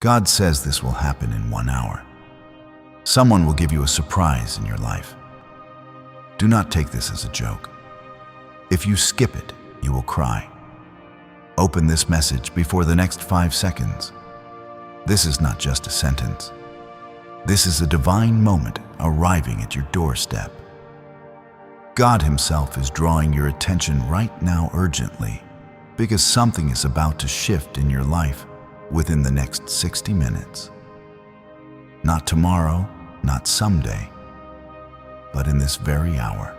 God says this will happen in 1 hour. Someone will give you a surprise in your life. Do not take this as a joke. If you skip it, you will cry. Open this message before the next 5 seconds. This is not just a sentence. This is a divine moment arriving at your doorstep. God Himself is drawing your attention right now urgently, because something is about to shift in your life within the next 60 minutes. Not tomorrow, not someday, but in this very hour.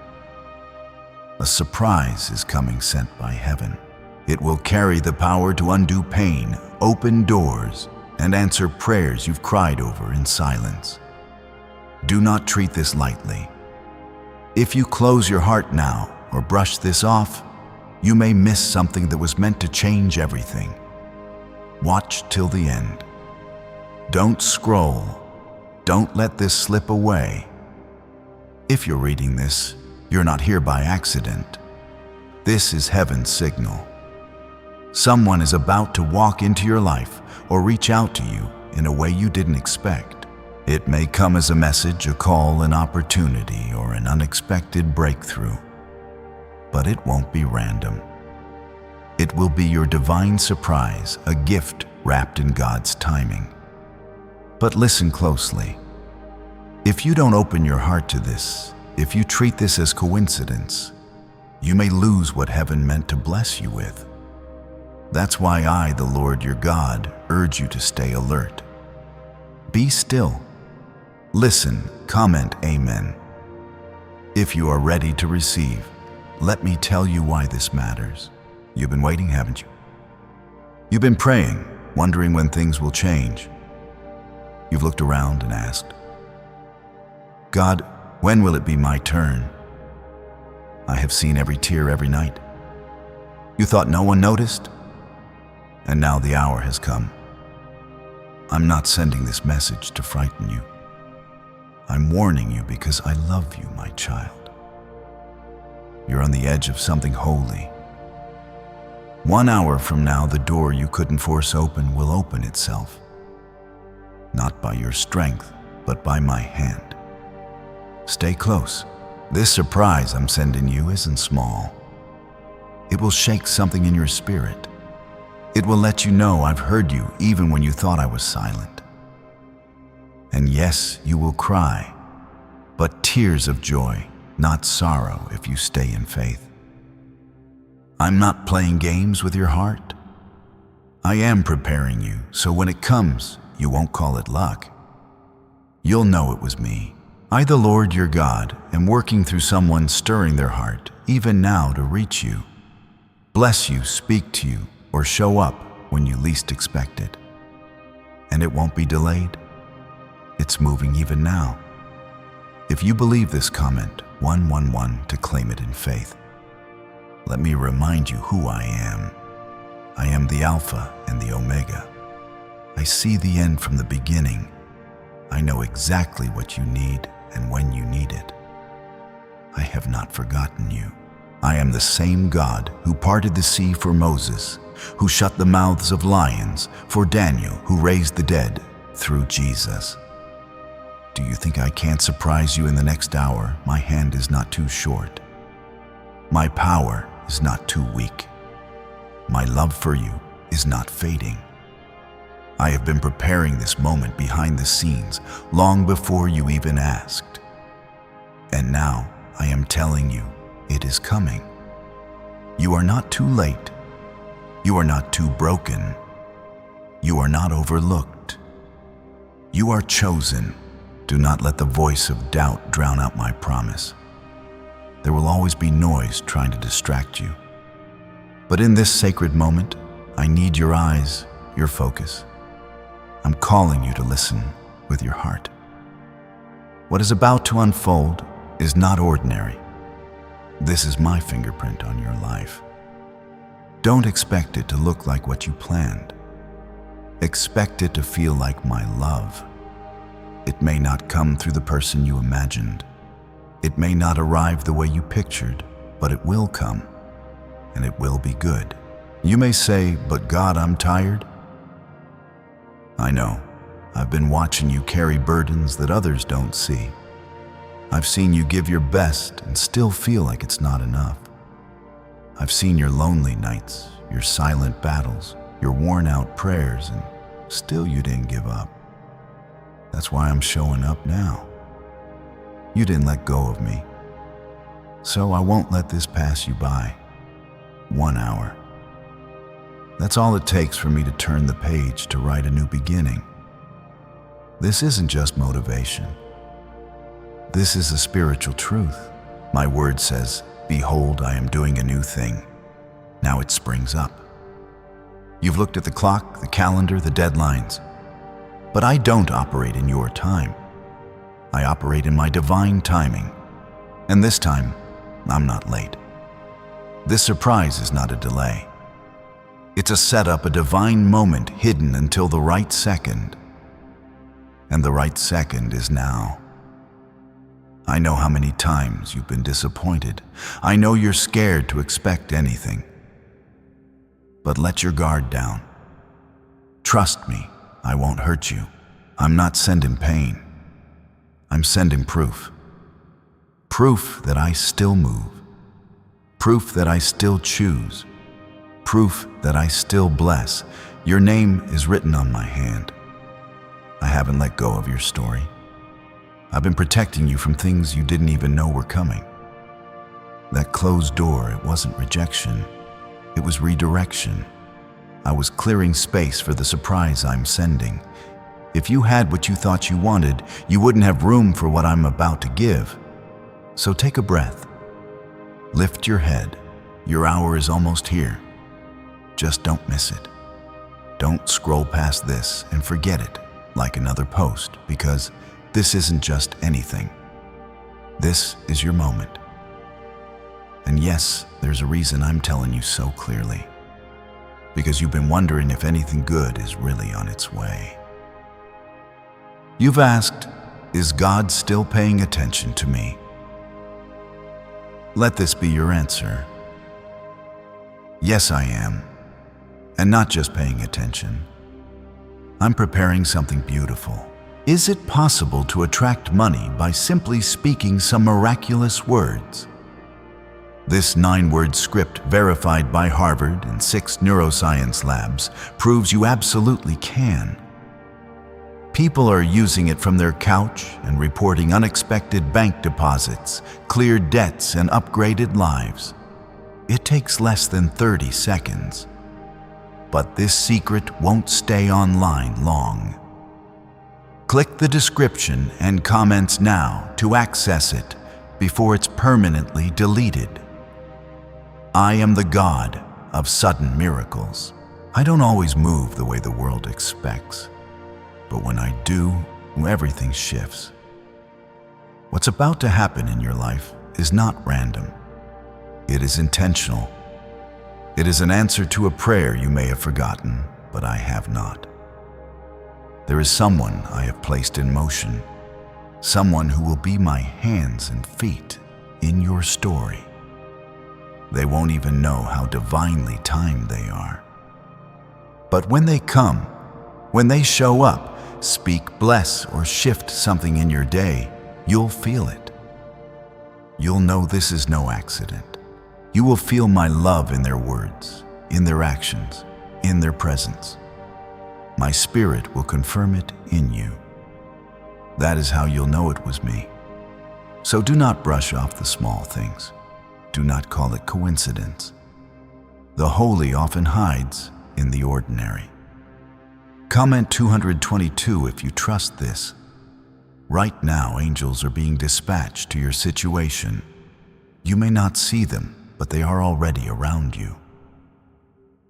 A surprise is coming sent by heaven. It will carry the power to undo pain, open doors, and answer prayers you've cried over in silence. Do not treat this lightly. If you close your heart now or brush this off, you may miss something that was meant to change everything. Watch till the end. Don't scroll. Don't let this slip away. If you're reading this, you're not here by accident. This is heaven's signal. Someone is about to walk into your life or reach out to you in a way you didn't expect. It may come as a message, a call, an opportunity, or an unexpected breakthrough. But it won't be random. It will be your divine surprise, a gift wrapped in God's timing. But listen closely. If you don't open your heart to this, if you treat this as coincidence, you may lose what heaven meant to bless you with. That's why I, the Lord your God, urge you to stay alert. Be still. Listen, comment Amen. If you are ready to receive, let me tell you why this matters. You've been waiting, haven't you? You've been praying, wondering when things will change. You've looked around and asked, God, when will it be my turn? I have seen every tear every night. You thought no one noticed? And now the hour has come. I'm not sending this message to frighten you. I'm warning you because I love you, my child. You're on the edge of something holy. 1 hour from now, the door you couldn't force open will open itself. Not by your strength, but by my hand. Stay close. This surprise I'm sending you isn't small. It will shake something in your spirit. It will let you know I've heard you even when you thought I was silent. And yes, you will cry, but tears of joy, not sorrow if you stay in faith. I'm not playing games with your heart. I am preparing you so when it comes, you won't call it luck. You'll know it was me. I, the Lord your God, am working through someone stirring their heart, even now to reach you, bless you, speak to you, or show up when you least expect it. And it won't be delayed. It's moving even now. If you believe this, comment 111 to claim it in faith. Let me remind you who I am. I am the Alpha and the Omega. I see the end from the beginning. I know exactly what you need and when you need it. I have not forgotten you. I am the same God who parted the sea for Moses, who shut the mouths of lions for Daniel, who raised the dead through Jesus. Do you think I can't surprise you in the next hour? My hand is not too short. My power is not too weak. My love for you is not fading. I have been preparing this moment behind the scenes long before you even asked. And now I am telling you, it is coming. You are not too late. You are not too broken. You are not overlooked. You are chosen. Do not let the voice of doubt drown out my promise. There will always be noise trying to distract you. But in this sacred moment, I need your eyes, your focus. I'm calling you to listen with your heart. What is about to unfold is not ordinary. This is my fingerprint on your life. Don't expect it to look like what you planned. Expect it to feel like my love. It may not come through the person you imagined. It may not arrive the way you pictured, but it will come, and it will be good. You may say, but God, I'm tired. I know. I've been watching you carry burdens that others don't see. I've seen you give your best and still feel like it's not enough. I've seen your lonely nights, your silent battles, your worn-out prayers, and still you didn't give up. That's why I'm showing up now. You didn't let go of me. So I won't let this pass you by. 1 hour. That's all it takes for me to turn the page to write a new beginning. This isn't just motivation. This is a spiritual truth. My word says, "Behold, I am doing a new thing." Now it springs up. You've looked at the clock, the calendar, the deadlines. But I don't operate in your time. I operate in my divine timing. And this time, I'm not late. This surprise is not a delay. It's a setup, a divine moment hidden until the right second. And the right second is now. I know how many times you've been disappointed. I know you're scared to expect anything. But let your guard down. Trust me, I won't hurt you. I'm not sending pain. I'm sending proof. Proof that I still move. Proof that I still choose. Proof that I still bless. Your name is written on my hand. I haven't let go of your story. I've been protecting you from things you didn't even know were coming. That closed door, it wasn't rejection. It was redirection. I was clearing space for the surprise I'm sending. If you had what you thought you wanted, you wouldn't have room for what I'm about to give. So take a breath. Lift your head. Your hour is almost here. Just don't miss it. Don't scroll past this and forget it like another post, because this isn't just anything. This is your moment. And yes, there's a reason I'm telling you so clearly. Because you've been wondering if anything good is really on its way. You've asked, is God still paying attention to me? Let this be your answer. Yes, I am. And not just paying attention. I'm preparing something beautiful. Is it possible to attract money by simply speaking some miraculous words? This 9-word script, verified by Harvard and 6 neuroscience labs, proves you absolutely can. People are using it from their couch and reporting unexpected bank deposits, cleared debts, and upgraded lives. It takes less than 30 seconds. But this secret won't stay online long. Click the description and comments now to access it before it's permanently deleted. I am the God of sudden miracles. I don't always move the way the world expects, but when I do, everything shifts. What's about to happen in your life is not random. It is intentional. It is an answer to a prayer you may have forgotten, but I have not. There is someone I have placed in motion, someone who will be my hands and feet in your story. They won't even know how divinely timed they are. But when they come, when they show up, speak, bless, or shift something in your day, you'll feel it. You'll know this is no accident. You will feel my love in their words, in their actions, in their presence. My spirit will confirm it in you. That is how you'll know it was me. So do not brush off the small things. Do not call it coincidence. The holy often hides in the ordinary. Comment 222 if you trust this. Right now, angels are being dispatched to your situation. You may not see them, but they are already around you.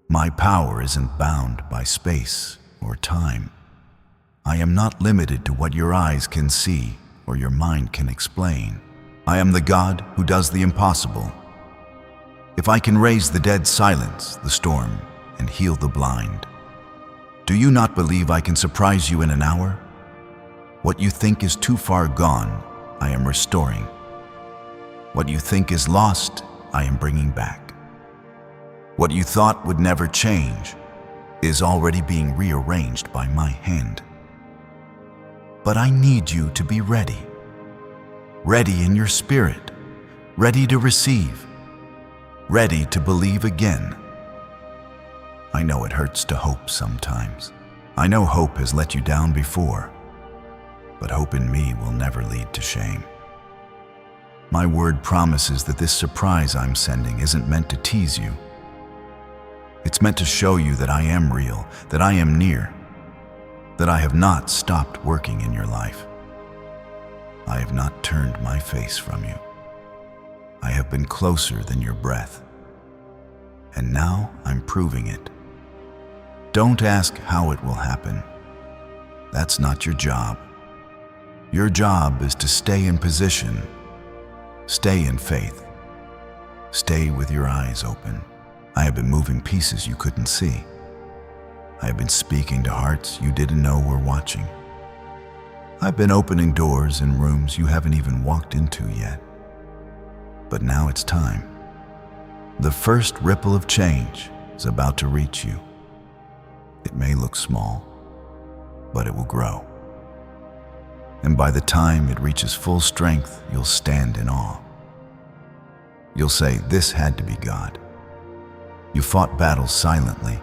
My power isn't bound by space or time. I am not limited to what your eyes can see or your mind can explain. I am the God who does the impossible. If I can raise the dead, silence the storm, and heal the blind, do you not believe I can surprise you in an hour? What you think is too far gone, I am restoring. What you think is lost, I am bringing back. What you thought would never change is already being rearranged by my hand. But I need you to be ready. Ready in your spirit, ready to receive, ready to believe again. I know it hurts to hope sometimes. I know hope has let you down before, but hope in me will never lead to shame. My word promises that this surprise I'm sending isn't meant to tease you. It's meant to show you that I am real, that I am near, that I have not stopped working in your life. I have not turned my face from you. I have been closer than your breath. And now I'm proving it. Don't ask how it will happen. That's not your job. Your job is to stay in position, stay in faith, stay with your eyes open. I have been moving pieces you couldn't see. I have been speaking to hearts you didn't know were watching. I've been opening doors in rooms you haven't even walked into yet. But now it's time. The first ripple of change is about to reach you. It may look small, but it will grow. And by the time it reaches full strength, you'll stand in awe. You'll say, "This had to be God." You fought battles silently.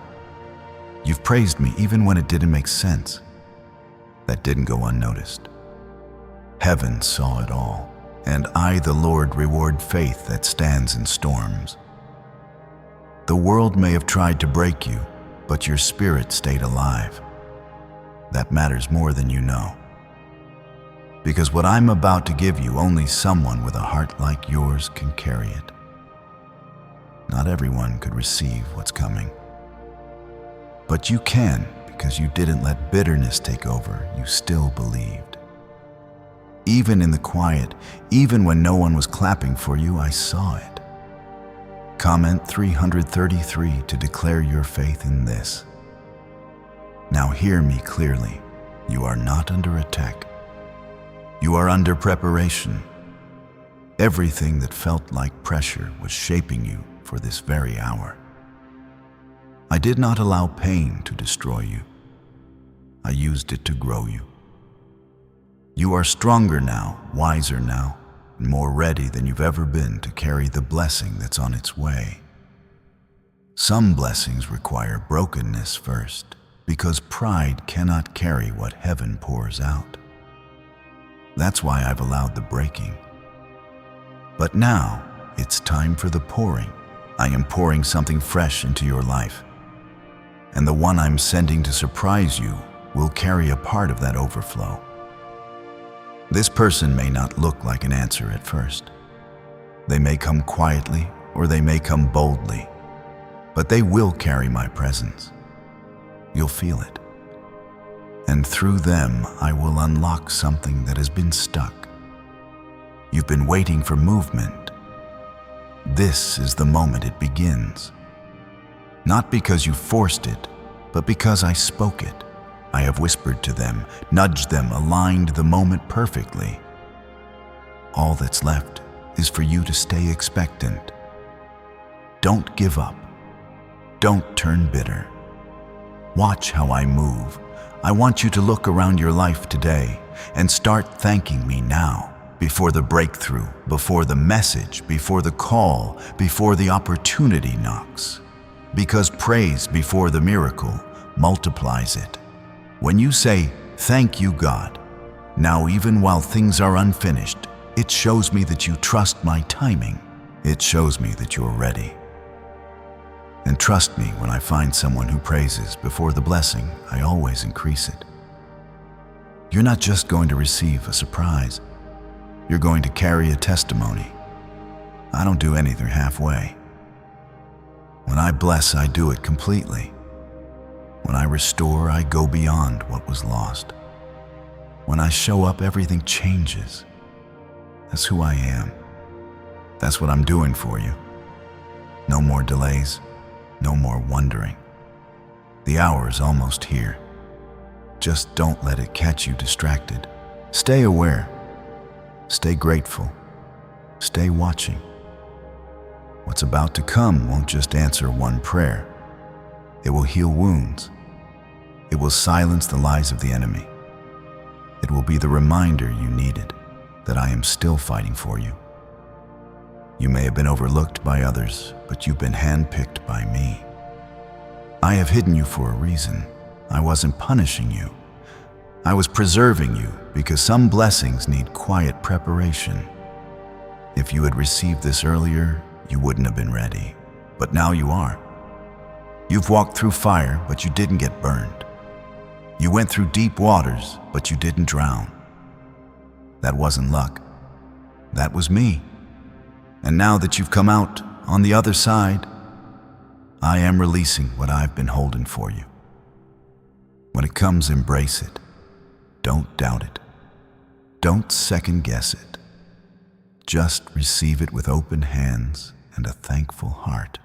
You've praised me even when it didn't make sense. That didn't go unnoticed. Heaven saw it all, and I, the Lord, reward faith that stands in storms. The world may have tried to break you, but your spirit stayed alive. That matters more than you know. Because what I'm about to give you, only someone with a heart like yours can carry it. Not everyone could receive what's coming. But you can, because you didn't let bitterness take over. You still believed. Even in the quiet, even when no one was clapping for you, I saw it. Comment 333 to declare your faith in this. Now hear me clearly. You are not under attack. You are under preparation. Everything that felt like pressure was shaping you for this very hour. I did not allow pain to destroy you. I used it to grow you. You are stronger now, wiser now, and more ready than you've ever been to carry the blessing that's on its way. Some blessings require brokenness first, because pride cannot carry what heaven pours out. That's why I've allowed the breaking. But now, it's time for the pouring. I am pouring something fresh into your life. And the one I'm sending to surprise you will carry a part of that overflow. This person may not look like an answer at first. They may come quietly or they may come boldly, but they will carry my presence. You'll feel it. And through them, I will unlock something that has been stuck. You've been waiting for movement. This is the moment it begins. Not because you forced it, but because I spoke it. I have whispered to them, nudged them, aligned the moment perfectly. All that's left is for you to stay expectant. Don't give up. Don't turn bitter. Watch how I move. I want you to look around your life today and start thanking me now, before the breakthrough, before the message, before the call, before the opportunity knocks. Because praise before the miracle multiplies it. When you say, "Thank you, God," now even while things are unfinished, it shows me that you trust my timing. It shows me that you're ready. And trust me, when I find someone who praises before the blessing, I always increase it. You're not just going to receive a surprise. You're going to carry a testimony. I don't do anything halfway. When I bless, I do it completely. When I restore, I go beyond what was lost. When I show up, everything changes. That's who I am. That's what I'm doing for you. No more delays. No more wondering. The hour is almost here. Just don't let it catch you distracted. Stay aware. Stay grateful. Stay watching. What's about to come won't just answer one prayer. It will heal wounds, It will silence the lies of the enemy. It will be the reminder you needed that I am still fighting for you. You may have been overlooked by others, but you've been handpicked by me. I have hidden you for a reason. I wasn't punishing you. I was preserving you because some blessings need quiet preparation. If you had received this earlier, you wouldn't have been ready. But now you are. You've walked through fire, but you didn't get burned. You went through deep waters, but you didn't drown. That wasn't luck. That was me. And now that you've come out on the other side, I am releasing what I've been holding for you. When it comes, embrace it. Don't doubt it. Don't second guess it. Just receive it with open hands and a thankful heart.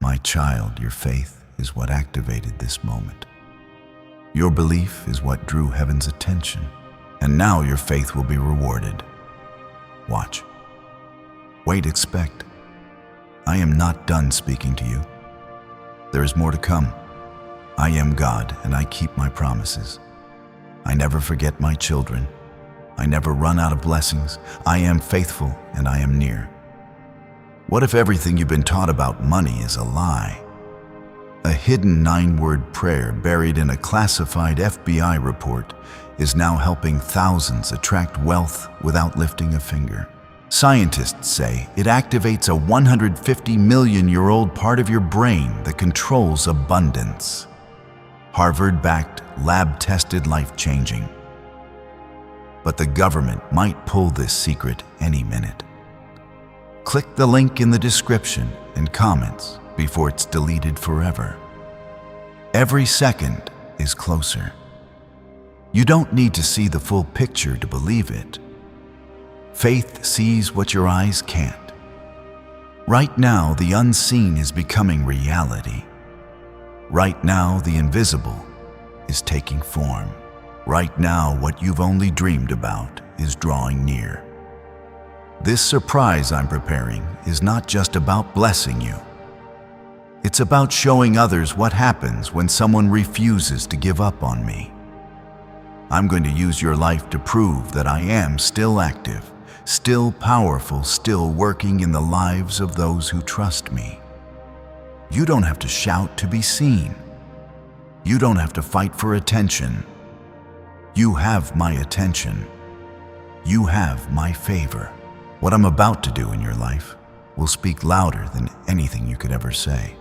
My child, your faith is what activated this moment. Your belief is what drew heaven's attention, and now your faith will be rewarded. Watch. Wait, expect. I am not done speaking to you. There is more to come. I am God, and I keep my promises. I never forget my children. I never run out of blessings. I am faithful, and I am near. What if everything you've been taught about money is a lie? A hidden 9-word prayer buried in a classified FBI report is now helping thousands attract wealth without lifting a finger. Scientists say it activates a 150-million-year-old part of your brain that controls abundance. Harvard-backed, lab-tested, life-changing. But the government might pull this secret any minute. Click the link in the description and comments before it's deleted forever. Every second is closer. You don't need to see the full picture to believe it. Faith sees what your eyes can't. Right now, the unseen is becoming reality. Right now, the invisible is taking form. Right now, what you've only dreamed about is drawing near. This surprise I'm preparing is not just about blessing you. It's about showing others what happens when someone refuses to give up on me. I'm going to use your life to prove that I am still active, still powerful, still working in the lives of those who trust me. You don't have to shout to be seen. You don't have to fight for attention. You have my attention. You have my favor. What I'm about to do in your life will speak louder than anything you could ever say.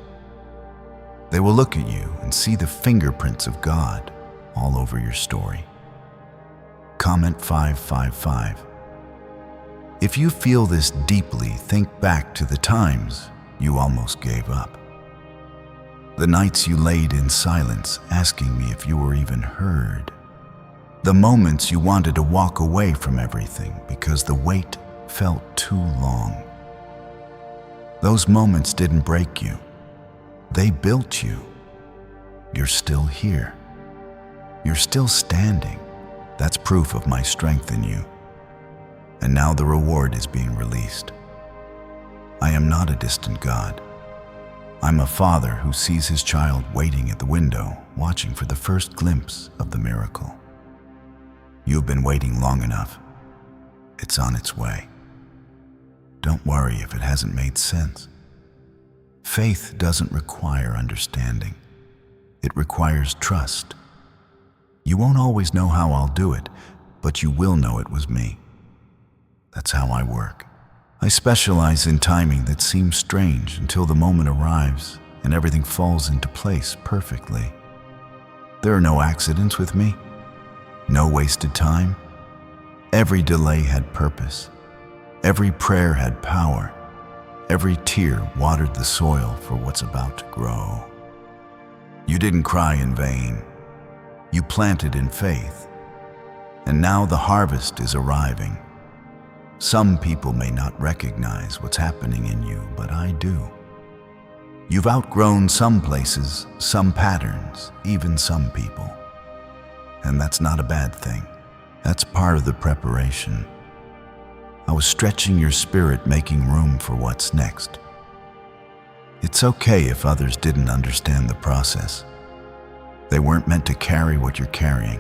They will look at you and see the fingerprints of God all over your story. Comment 555. If you feel this deeply, think back to the times you almost gave up. The nights you laid in silence, asking me if you were even heard. The moments you wanted to walk away from everything because the wait felt too long. Those moments didn't break you. They built you. You're still here. You're still standing. That's proof of my strength in you. And now the reward is being released. I am not a distant God. I'm a father who sees his child waiting at the window, watching for the first glimpse of the miracle. You've been waiting long enough. It's on its way. Don't worry if it hasn't made sense. Faith doesn't require understanding. It requires trust. You won't always know how I'll do it, but you will know it was me. That's how I work. I specialize in timing that seems strange until the moment arrives and everything falls into place perfectly. There are no accidents with me, no wasted time. Every delay had purpose. Every prayer had power. Every tear watered the soil for what's about to grow. You didn't cry in vain. You planted in faith. And now the harvest is arriving. Some people may not recognize what's happening in you, but I do. You've outgrown some places, some patterns, even some people. And that's not a bad thing. That's part of the preparation. I was stretching your spirit, making room for what's next. It's okay if others didn't understand the process. They weren't meant to carry what you're carrying.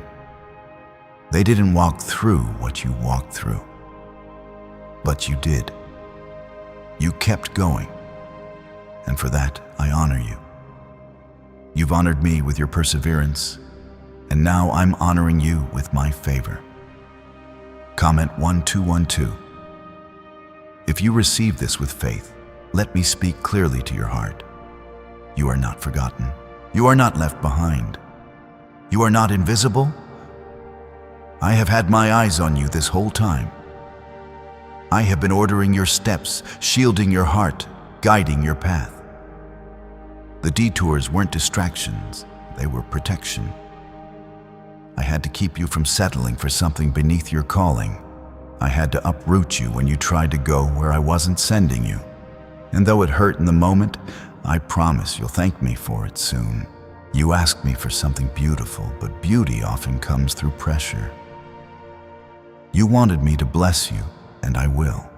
They didn't walk through what you walked through. But you did. You kept going. And for that, I honor you. You've honored me with your perseverance, and now I'm honoring you with my favor. Comment 1212. If you receive this with faith, let me speak clearly to your heart. You are not forgotten. You are not left behind. You are not invisible. I have had my eyes on you this whole time. I have been ordering your steps, shielding your heart, guiding your path. The detours weren't distractions, they were protection. I had to keep you from settling for something beneath your calling. I had to uproot you when you tried to go where I wasn't sending you. And though it hurt in the moment, I promise you'll thank me for it soon. You asked me for something beautiful, but beauty often comes through pressure. You wanted me to bless you, and I will.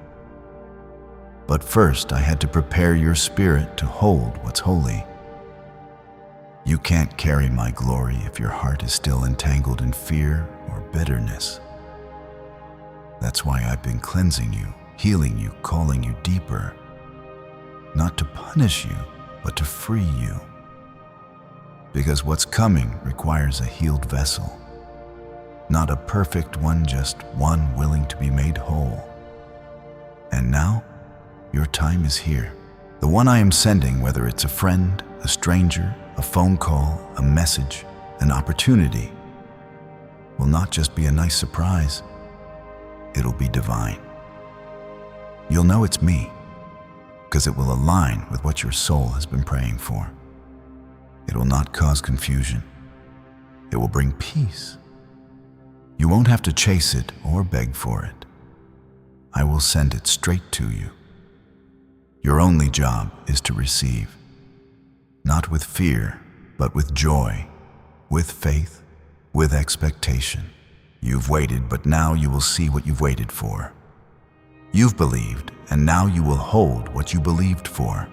But first, I had to prepare your spirit to hold what's holy. You can't carry my glory if your heart is still entangled in fear or bitterness. That's why I've been cleansing you, healing you, calling you deeper. Not to punish you, but to free you. Because what's coming requires a healed vessel. Not a perfect one, just one willing to be made whole. And now, your time is here. The one I am sending, whether it's a friend, a stranger, a phone call, a message, an opportunity, will not just be a nice surprise. It'll be divine. You'll know it's me, because it will align with what your soul has been praying for. It will not cause confusion. It will bring peace. You won't have to chase it or beg for it. I will send it straight to you. Your only job is to receive. Not with fear, but with joy, with faith, with expectation. You've waited, but now you will see what you've waited for. You've believed, and now you will hold what you believed for.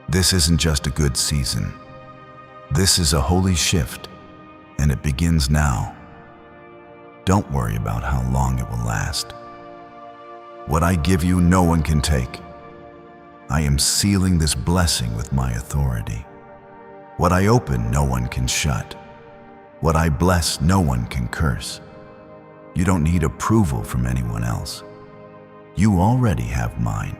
This isn't just a good season. This is a holy shift, and it begins now. Don't worry about how long it will last. What I give you, no one can take. I am sealing this blessing with my authority. What I open, no one can shut. What I bless, no one can curse. You don't need approval from anyone else. You already have mine.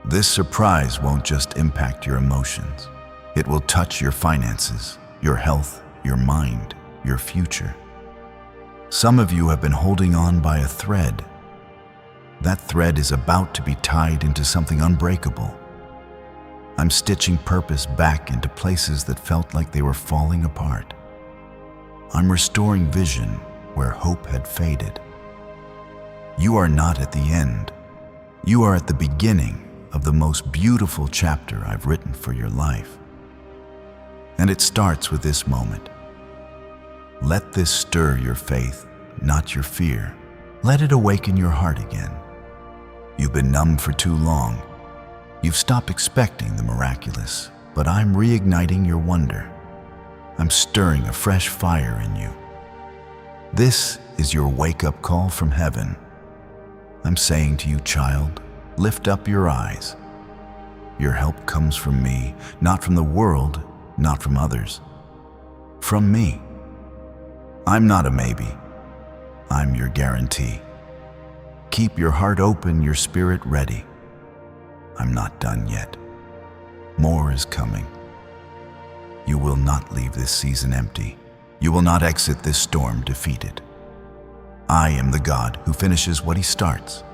This surprise won't just impact your emotions. It will touch your finances, your health, your mind, your future. Some of you have been holding on by a thread. That thread is about to be tied into something unbreakable. I'm stitching purpose back into places that felt like they were falling apart. I'm restoring vision where hope had faded. You are not at the end. You are at the beginning of the most beautiful chapter I've written for your life. And it starts with this moment. Let this stir your faith, not your fear. Let it awaken your heart again. You've been numb for too long. You've stopped expecting the miraculous, but I'm reigniting your wonder. I'm stirring a fresh fire in you. This is your wake-up call from heaven. I'm saying to you, child, lift up your eyes. Your help comes from me, not from the world, not from others. From me. I'm not a maybe. I'm your guarantee. Keep your heart open, your spirit ready. I'm not done yet. More is coming. You will not leave this season empty. You will not exit this storm defeated. I am the God who finishes what he starts.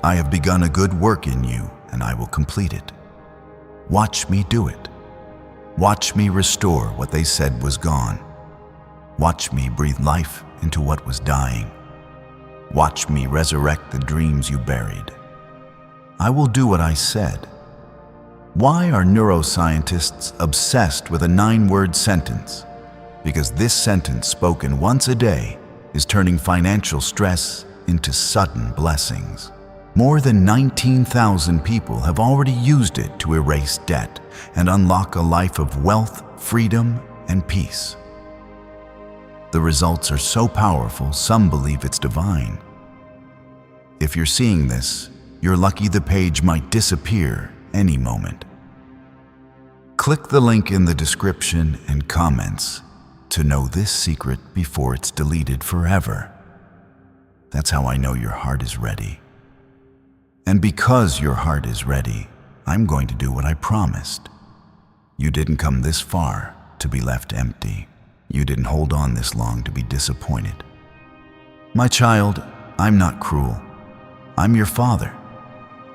I have begun a good work in you, and I will complete it. Watch me do it. Watch me restore what they said was gone. Watch me breathe life into what was dying. Watch me resurrect the dreams you buried. I will do what I said. Why are neuroscientists obsessed with a 9-word sentence? Because this sentence spoken once a day is turning financial stress into sudden blessings. More than 19,000 people have already used it to erase debt and unlock a life of wealth, freedom, and peace. The results are so powerful, some believe it's divine. If you're seeing this, you're lucky the page might disappear any moment. Click the link in the description and comments to know this secret before it's deleted forever. That's how I know your heart is ready. And because your heart is ready, I'm going to do what I promised. You didn't come this far to be left empty. You didn't hold on this long to be disappointed. My child, I'm not cruel. I'm your father,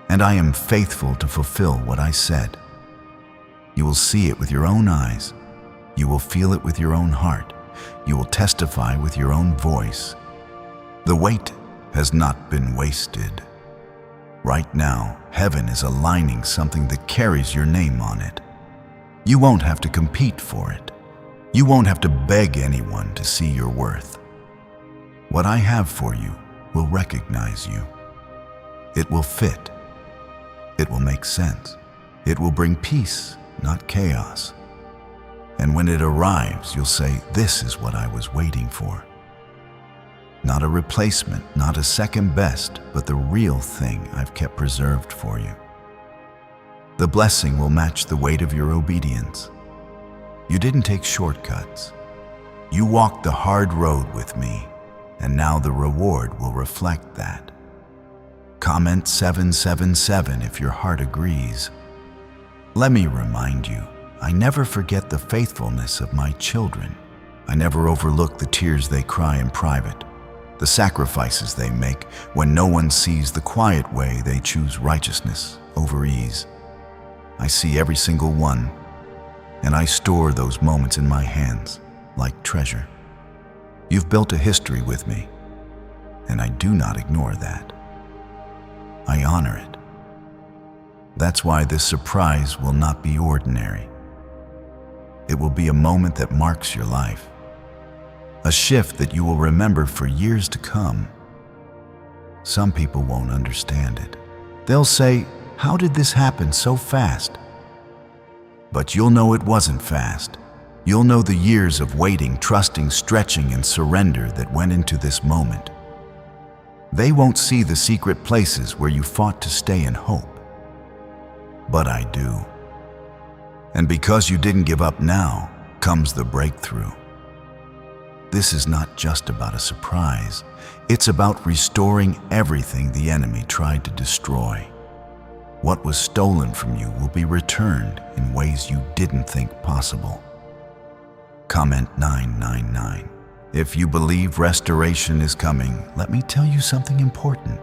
and I am faithful to fulfill what I said. You will see it with your own eyes. You will feel it with your own heart. You will testify with your own voice. The wait has not been wasted. Right now, heaven is aligning something that carries your name on it. You won't have to compete for it. You won't have to beg anyone to see your worth. What I have for you will recognize you. It will fit. It will make sense. It will bring peace, not chaos. And when it arrives, you'll say, "This is what I was waiting for." Not a replacement, not a second best, but the real thing I've kept preserved for you. The blessing will match the weight of your obedience. You didn't take shortcuts. You walked the hard road with me, and now the reward will reflect that. Comment 777 if your heart agrees. Let me remind you, I never forget the faithfulness of my children. I never overlook the tears they cry in private, the sacrifices they make when no one sees the quiet way they choose righteousness over ease. I see every single one, and I store those moments in my hands like treasure. You've built a history with me, and I do not ignore that. I honor it. That's why this surprise will not be ordinary. It will be a moment that marks your life, a shift that you will remember for years to come. Some people won't understand it. They'll say, "How did this happen so fast?" But you'll know it wasn't fast. You'll know the years of waiting, trusting, stretching, and surrender that went into this moment. They won't see the secret places where you fought to stay in hope. But I do. And because you didn't give up now, comes the breakthrough. This is not just about a surprise. It's about restoring everything the enemy tried to destroy. What was stolen from you will be returned in ways you didn't think possible. Comment 999. If you believe restoration is coming, let me tell you something important.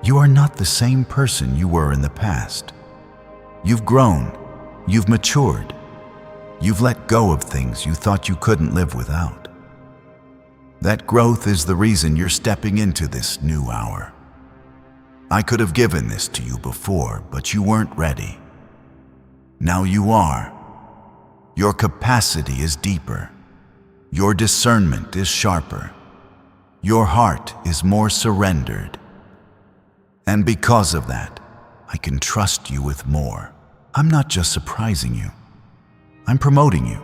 You are not the same person you were in the past. You've grown. You've matured. You've let go of things you thought you couldn't live without. That growth is the reason you're stepping into this new hour. I could have given this to you before, but you weren't ready. Now you are. Your capacity is deeper. Your discernment is sharper. Your heart is more surrendered. And because of that, I can trust you with more. I'm not just surprising you. I'm promoting you.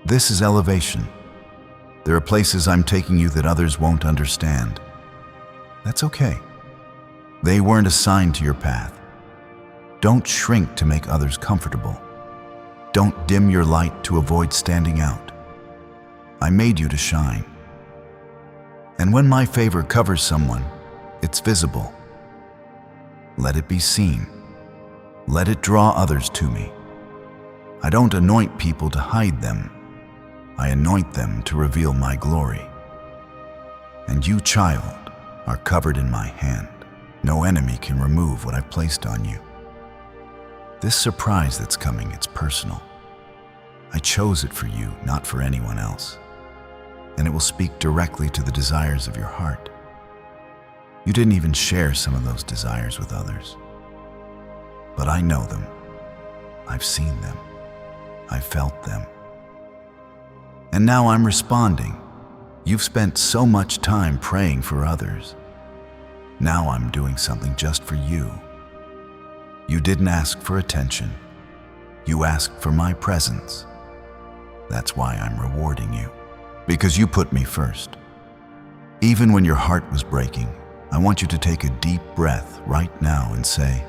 This is elevation. There are places I'm taking you that others won't understand. That's okay. They weren't assigned to your path. Don't shrink to make others comfortable. Don't dim your light to avoid standing out. I made you to shine. And when my favor covers someone, it's visible. Let it be seen. Let it draw others to me. I don't anoint people to hide them. I anoint them to reveal my glory. And you, child, are covered in my hand. No enemy can remove what I've placed on you. This surprise that's coming, it's personal. I chose it for you, not for anyone else. And it will speak directly to the desires of your heart. You didn't even share some of those desires with others. But I know them. I've seen them. I felt them. And now I'm responding. You've spent so much time praying for others. Now I'm doing something just for you. You didn't ask for attention. You asked for my presence. That's why I'm rewarding you, because you put me first. Even when your heart was breaking, I want you to take a deep breath right now and say,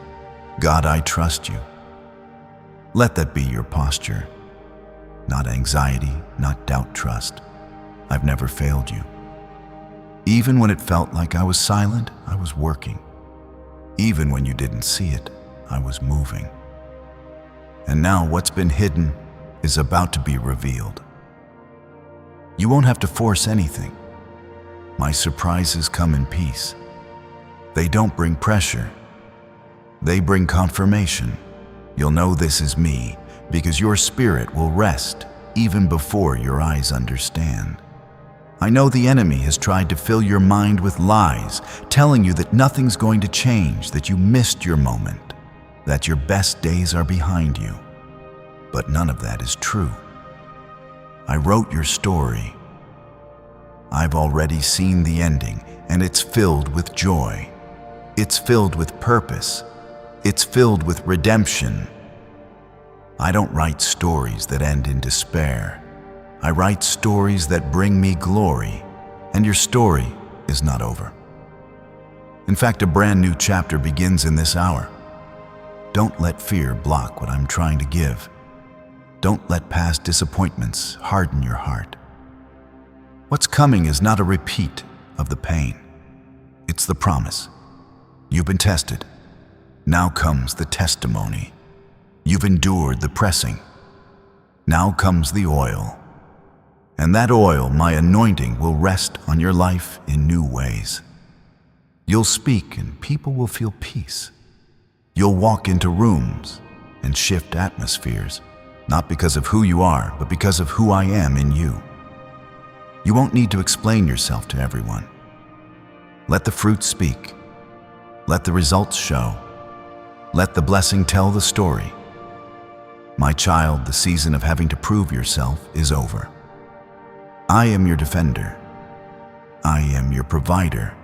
God, I trust you. Let that be your posture. Not anxiety, not doubt, trust. I've never failed you. Even when it felt like I was silent, I was working. Even when you didn't see it, I was moving. And now what's been hidden is about to be revealed. You won't have to force anything. My surprises come in peace. They don't bring pressure. They bring confirmation. You'll know this is me because your spirit will rest even before your eyes understand. I know the enemy has tried to fill your mind with lies, telling you that nothing's going to change, that you missed your moment, that your best days are behind you. But none of that is true. I wrote your story. I've already seen the ending, and it's filled with joy. It's filled with purpose. It's filled with redemption. I don't write stories that end in despair. I write stories that bring me glory, and your story is not over. In fact, a brand new chapter begins in this hour. Don't let fear block what I'm trying to give. Don't let past disappointments harden your heart. What's coming is not a repeat of the pain. It's the promise. You've been tested. Now comes the testimony. You've endured the pressing. Now comes the oil. And that oil, my anointing, will rest on your life in new ways. You'll speak and people will feel peace. You'll walk into rooms and shift atmospheres, not because of who you are, but because of who I am in you. You won't need to explain yourself to everyone. Let the fruit speak. Let the results show. Let the blessing tell the story. My child, the season of having to prove yourself is over. I am your defender. I am your provider.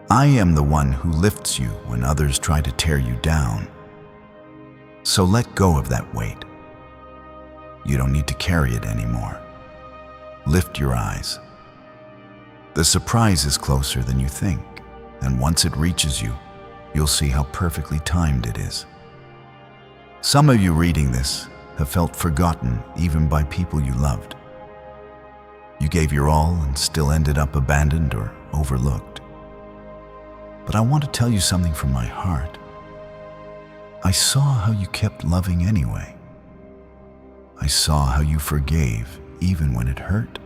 I am the one who lifts you when others try to tear you down. So let go of that weight. You don't need to carry it anymore. Lift your eyes. The surprise is closer than you think, and once it reaches you, you'll see how perfectly timed it is. Some of you reading this have felt forgotten even by people you loved. You gave your all and still ended up abandoned or overlooked. But I want to tell you something from my heart. I saw how you kept loving anyway. I saw how you forgave even when it hurt.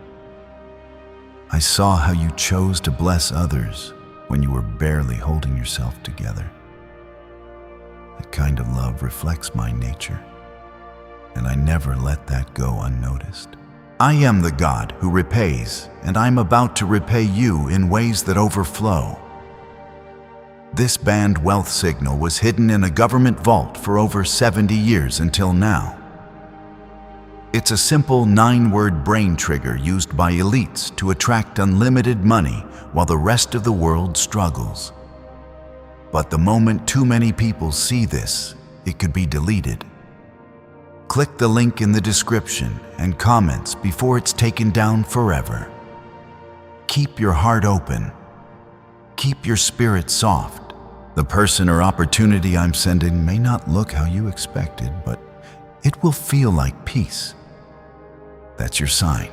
I saw how you chose to bless others when you were barely holding yourself together. That kind of love reflects my nature, and I never let that go unnoticed. I am the God who repays, and I'm about to repay you in ways that overflow. This banned wealth signal was hidden in a government vault for over 70 years until now. It's a simple 9-word brain trigger used by elites to attract unlimited money while the rest of the world struggles. But the moment too many people see this, it could be deleted. Click the link in the description and comments before it's taken down forever. Keep your heart open. Keep your spirit soft. The person or opportunity I'm sending may not look how you expected, but it will feel like peace. That's your sign.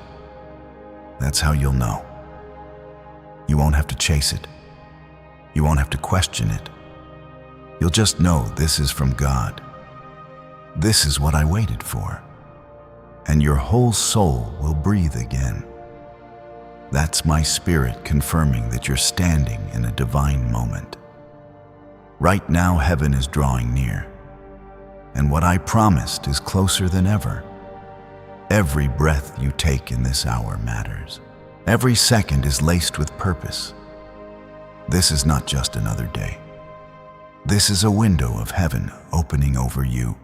That's how you'll know. You won't have to chase it. You won't have to question it. You'll just know this is from God. This is what I waited for. And your whole soul will breathe again. That's my spirit confirming that you're standing in a divine moment. Right now, heaven is drawing near. And what I promised is closer than ever. Every breath you take in this hour matters. Every second is laced with purpose. This is not just another day. This is a window of heaven opening over you.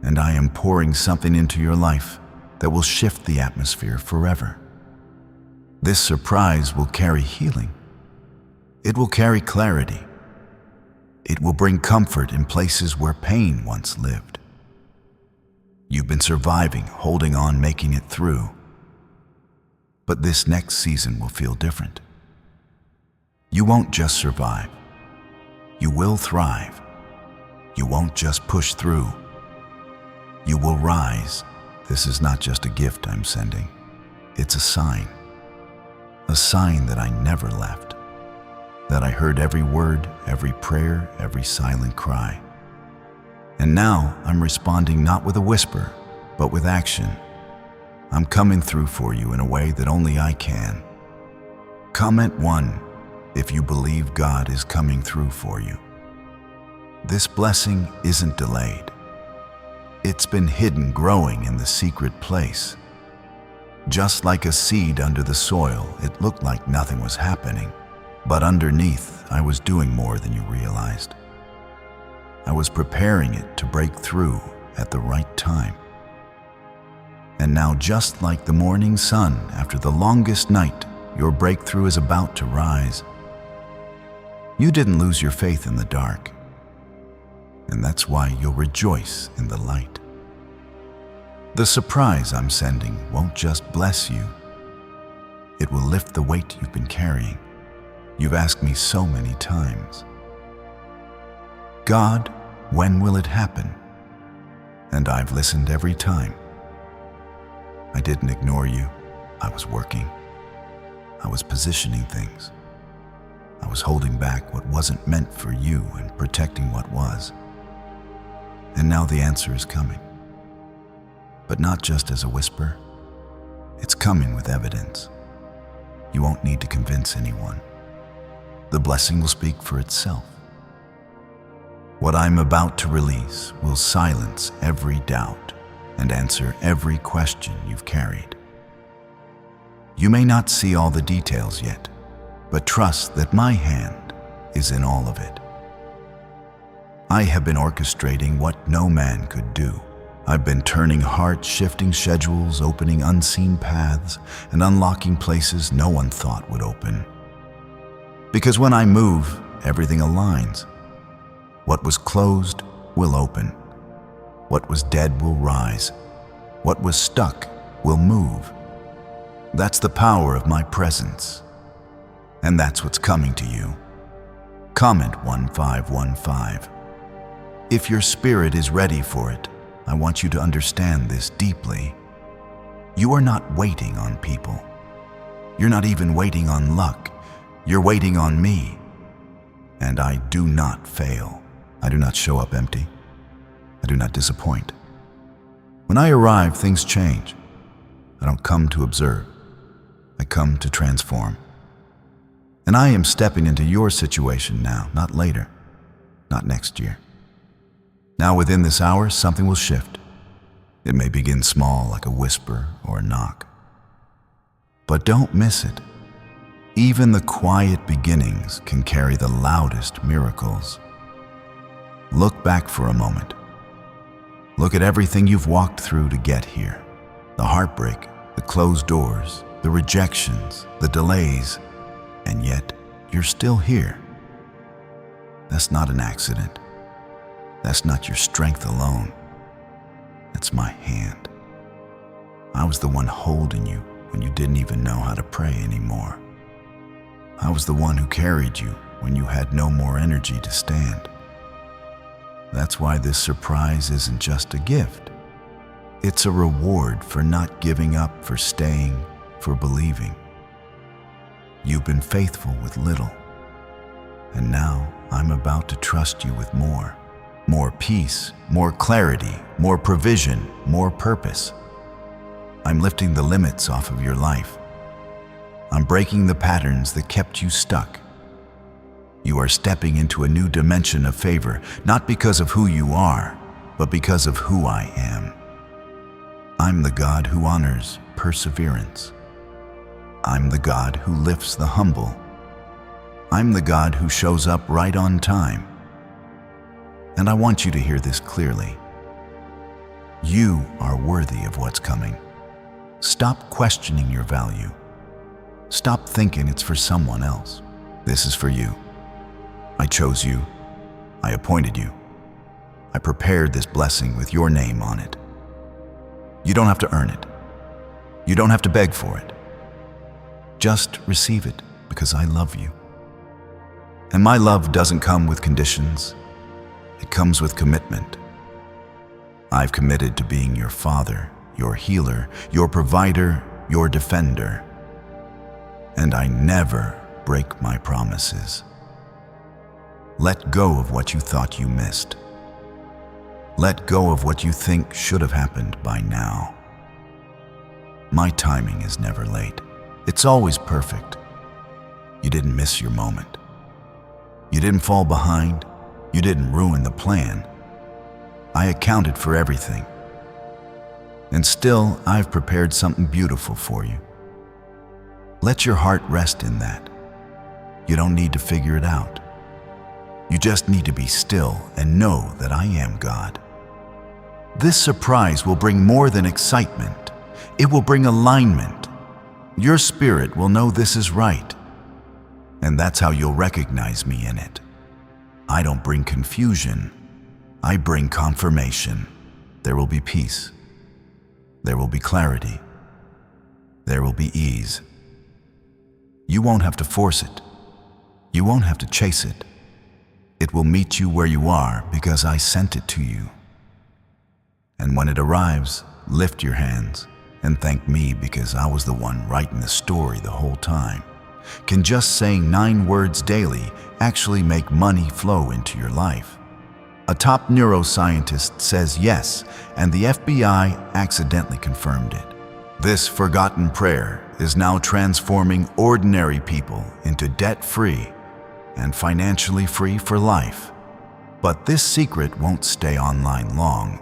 And I am pouring something into your life that will shift the atmosphere forever. This surprise will carry healing. It will carry clarity. It will bring comfort in places where pain once lived. You've been surviving, holding on, making it through. But this next season will feel different. You won't just survive. You will thrive. You won't just push through. You will rise. This is not just a gift I'm sending. It's a sign. A sign that I never left. That I heard every word, every prayer, every silent cry. And now I'm responding not with a whisper, but with action. I'm coming through for you in a way that only I can. Comment 1 if you believe God is coming through for you. This blessing isn't delayed. It's been hidden, growing in the secret place. Just like a seed under the soil, it looked like nothing was happening. But underneath, I was doing more than you realized. I was preparing it to break through at the right time. And now, just like the morning sun after the longest night, your breakthrough is about to rise. You didn't lose your faith in the dark, and that's why you'll rejoice in the light. The surprise I'm sending won't just bless you. It will lift the weight you've been carrying. You've asked me so many times, God, when will it happen? And I've listened every time. I didn't ignore you. I was working. I was positioning things. I was holding back what wasn't meant for you and protecting what was. And now the answer is coming. But not just as a whisper. It's coming with evidence. You won't need to convince anyone. The blessing will speak for itself. What I'm about to release will silence every doubt and answer every question you've carried. You may not see all the details yet, but trust that my hand is in all of it. I have been orchestrating what no man could do. I've been turning hearts, shifting schedules, opening unseen paths, and unlocking places no one thought would open. Because when I move, everything aligns. What was closed will open. What was dead will rise. What was stuck will move. That's the power of my presence. And that's what's coming to you. Comment 1515. If your spirit is ready for it, I want you to understand this deeply. You are not waiting on people. You're not even waiting on luck. You're waiting on me. And I do not fail. I do not show up empty. I do not disappoint. When I arrive, things change. I don't come to observe. I come to transform. And I am stepping into your situation now, not later, not next year. Now within this hour, something will shift. It may begin small, like a whisper or a knock. But don't miss it. Even the quiet beginnings can carry the loudest miracles. Look back for a moment. Look at everything you've walked through to get here. The heartbreak, the closed doors, the rejections, the delays, and yet you're still here. That's not an accident. That's not your strength alone. That's my hand. I was the one holding you when you didn't even know how to pray anymore. I was the one who carried you when you had no more energy to stand. That's why this surprise isn't just a gift. It's a reward for not giving up, for staying, for believing. You've been faithful with little, and now I'm about to trust you with more. More peace, more clarity, more provision, more purpose. I'm lifting the limits off of your life. I'm breaking the patterns that kept you stuck. You are stepping into a new dimension of favor, not because of who you are, but because of who I am. I'm the God who honors perseverance. I'm the God who lifts the humble. I'm the God who shows up right on time. And I want you to hear this clearly. You are worthy of what's coming. Stop questioning your value. Stop thinking it's for someone else. This is for you. I chose you. I appointed you. I prepared this blessing with your name on it. You don't have to earn it. You don't have to beg for it. Just receive it because I love you. And my love doesn't come with conditions. It comes with commitment. I've committed to being your father, your healer, your provider, your defender. And I never break my promises. Let go of what you thought you missed. Let go of what you think should have happened by now. My timing is never late. It's always perfect. You didn't miss your moment. You didn't fall behind. You didn't ruin the plan. I accounted for everything. And still, I've prepared something beautiful for you. Let your heart rest in that. You don't need to figure it out. You just need to be still and know that I am God. This surprise will bring more than excitement. It will bring alignment. Your spirit will know this is right. And that's how you'll recognize me in it. I don't bring confusion. I bring confirmation. There will be peace. There will be clarity. There will be ease. You won't have to force it. You won't have to chase it. It will meet you where you are because I sent it to you. And when it arrives, lift your hands and thank me because I was the one writing the story the whole time. Can just saying 9 words daily actually make money flow into your life? A top neuroscientist says yes, and the FBI accidentally confirmed it. This forgotten prayer is now transforming ordinary people into debt-free and financially free for life. But this secret won't stay online long.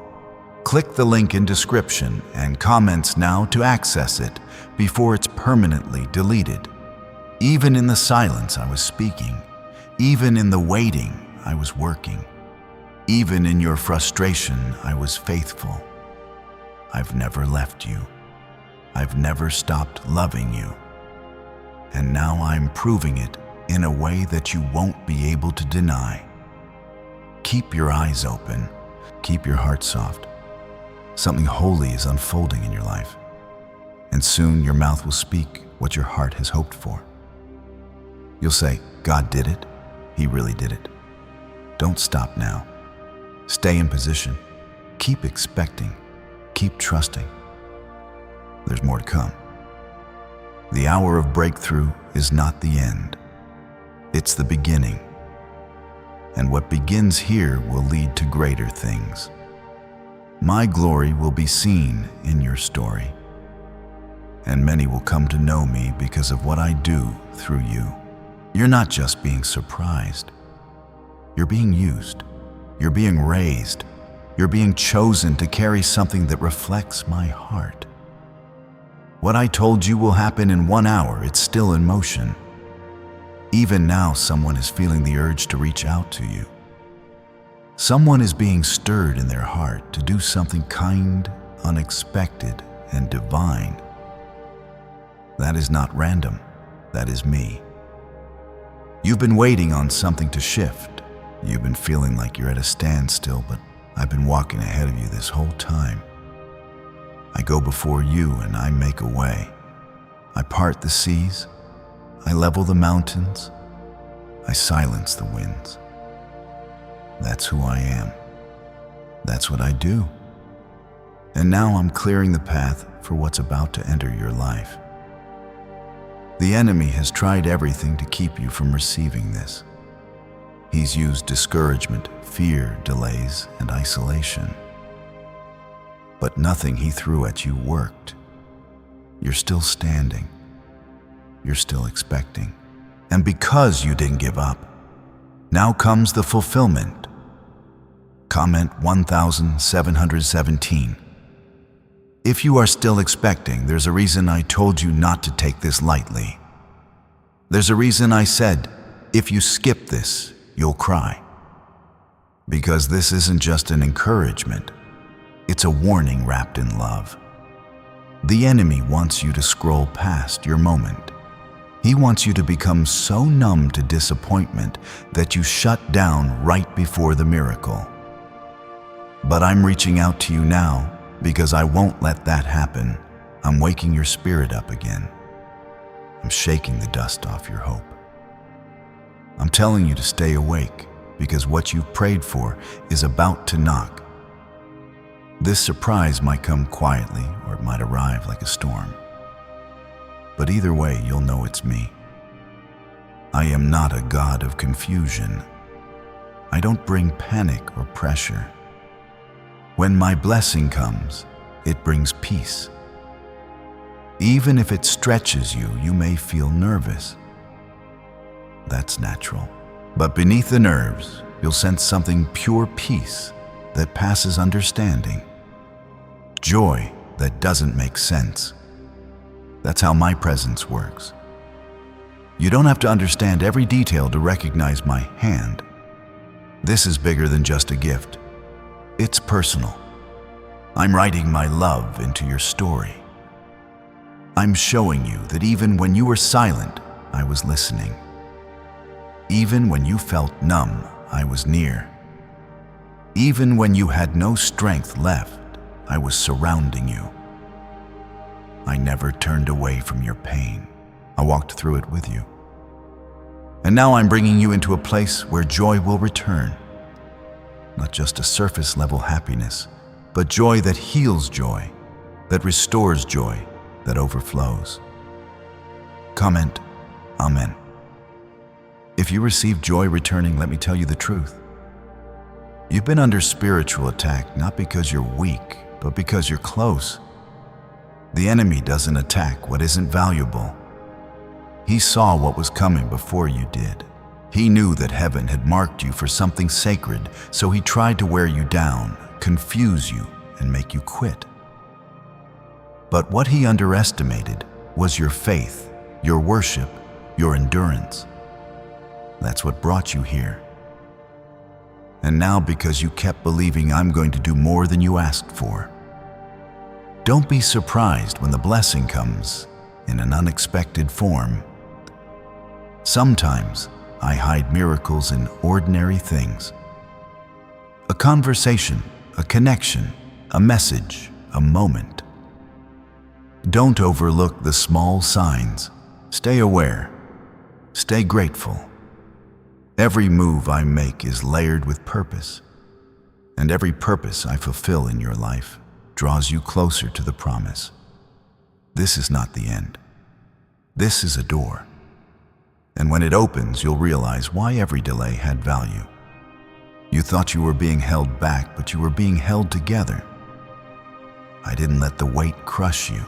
Click the link in description and comments now to access it before it's permanently deleted. Even in the silence I was speaking. Even in the waiting I was working. Even in your frustration I was faithful. I've never left you. I've never stopped loving you. And now I'm proving it in a way that you won't be able to deny. Keep your eyes open. Keep your heart soft. Something holy is unfolding in your life. And soon your mouth will speak what your heart has hoped for. You'll say, God did it. He really did it. Don't stop now. Stay in position. Keep expecting. Keep trusting. There's more to come. The hour of breakthrough is not the end. It's the beginning. And what begins here will lead to greater things. My glory will be seen in your story. And many will come to know me because of what I do through you. You're not just being surprised. You're being used. You're being raised. You're being chosen to carry something that reflects my heart. What I told you will happen in 1 hour, it's still in motion. Even now, someone is feeling the urge to reach out to you. Someone is being stirred in their heart to do something kind, unexpected, and divine. That is not random. That is me. You've been waiting on something to shift. You've been feeling like you're at a standstill, but I've been walking ahead of you this whole time. I go before you and I make a way. I part the seas. I level the mountains. I silence the winds. That's who I am. That's what I do. And now I'm clearing the path for what's about to enter your life. The enemy has tried everything to keep you from receiving this. He's used discouragement, fear, delays, and isolation. But nothing he threw at you worked. You're still standing. You're still expecting. And because you didn't give up, now comes the fulfillment. Comment 1717. If you are still expecting, there's a reason I told you not to take this lightly. There's a reason I said, if you skip this, you'll cry. Because this isn't just an encouragement. It's a warning wrapped in love. The enemy wants you to scroll past your moment. He wants you to become so numb to disappointment that you shut down right before the miracle. But I'm reaching out to you now because I won't let that happen. I'm waking your spirit up again. I'm shaking the dust off your hope. I'm telling you to stay awake because what you've prayed for is about to knock. This surprise might come quietly or it might arrive like a storm. But either way, you'll know it's me. I am not a god of confusion. I don't bring panic or pressure. When my blessing comes, it brings peace. Even if it stretches you, you may feel nervous. That's natural. But beneath the nerves, you'll sense something pure peace that passes understanding. Joy that doesn't make sense. That's how my presence works. You don't have to understand every detail to recognize my hand. This is bigger than just a gift. It's personal. I'm writing my love into your story. I'm showing you that even when you were silent, I was listening. Even when you felt numb, I was near. Even when you had no strength left, I was surrounding you. I never turned away from your pain. I walked through it with you. And now I'm bringing you into a place where joy will return. Not just a surface-level happiness, but joy that heals joy, that restores joy, that overflows. Comment, Amen. If you receive joy returning, let me tell you the truth. You've been under spiritual attack not because you're weak, but because you're close. The enemy doesn't attack what isn't valuable. He saw what was coming before you did. He knew that heaven had marked you for something sacred, so he tried to wear you down, confuse you, and make you quit. But what he underestimated was your faith, your worship, your endurance. That's what brought you here. And now, because you kept believing I'm going to do more than you asked for, don't be surprised when the blessing comes in an unexpected form. Sometimes I hide miracles in ordinary things. A conversation, a connection, a message, a moment. Don't overlook the small signs. Stay aware. Stay grateful. Every move I make is layered with purpose, and every purpose I fulfill in your life draws you closer to the promise. This is not the end. This is a door. And when it opens, you'll realize why every delay had value. You thought you were being held back, but you were being held together. I didn't let the weight crush you.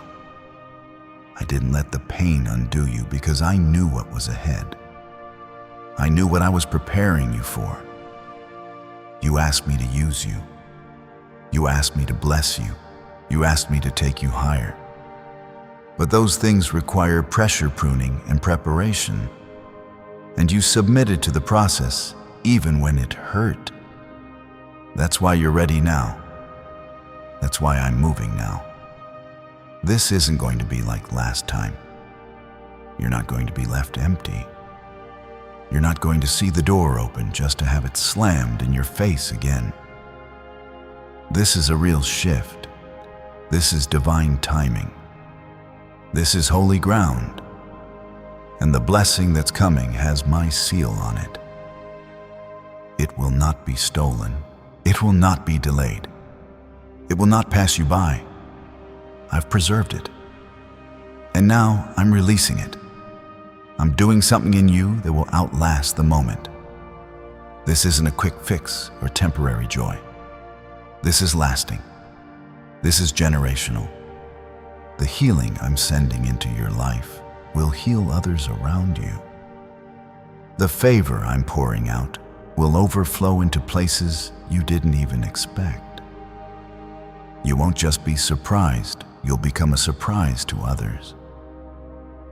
I didn't let the pain undo you because I knew what was ahead. I knew what I was preparing you for. You asked me to use you. You asked me to bless you. You asked me to take you higher. But those things require pressure pruning and preparation. And you submitted to the process even when it hurt. That's why you're ready now. That's why I'm moving now. This isn't going to be like last time. You're not going to be left empty. You're not going to see the door open just to have it slammed in your face again. This is a real shift. This is divine timing. This is holy ground. And the blessing that's coming has my seal on it. It will not be stolen. It will not be delayed. It will not pass you by. I've preserved it. And now I'm releasing it. I'm doing something in you that will outlast the moment. This isn't a quick fix or temporary joy. This is lasting. This is generational. The healing I'm sending into your life will heal others around you. The favor I'm pouring out will overflow into places you didn't even expect. You won't just be surprised, you'll become a surprise to others.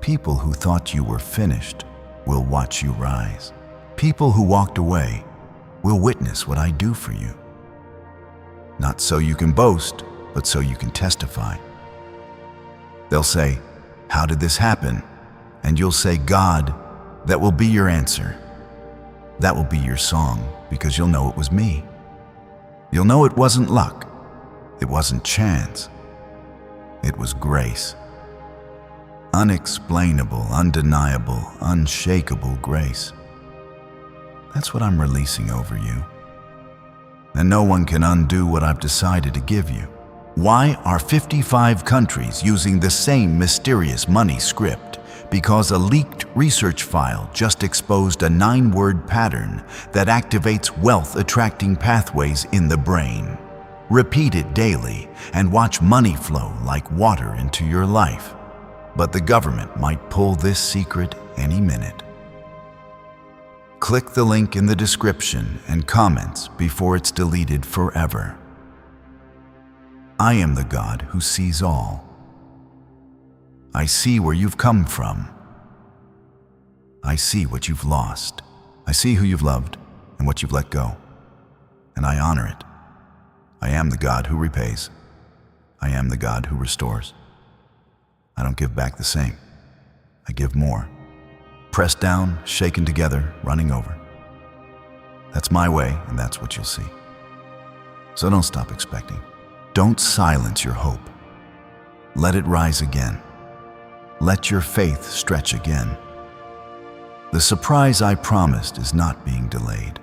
People who thought you were finished will watch you rise. People who walked away will witness what I do for you. Not so you can boast, but so you can testify. They'll say, "How did this happen?" And you'll say, God, that will be your answer. That will be your song, because you'll know it was me. You'll know it wasn't luck. It wasn't chance. It was grace. Unexplainable, undeniable, unshakable grace. That's what I'm releasing over you. And no one can undo what I've decided to give you. Why are 55 countries using the same mysterious money script? Because a leaked research file just exposed a 9-word pattern that activates wealth-attracting pathways in the brain. Repeat it daily and watch money flow like water into your life. But the government might pull this secret any minute. Click the link in the description and comments before it's deleted forever. I am the God who sees all. I see where you've come from. I see what you've lost. I see who you've loved and what you've let go. And I honor it. I am the God who repays. I am the God who restores. I don't give back the same. I give more. Pressed down, shaken together, running over. That's my way, and that's what you'll see. So don't stop expecting. Don't silence your hope. Let it rise again. Let your faith stretch again. The surprise I promised is not being delayed.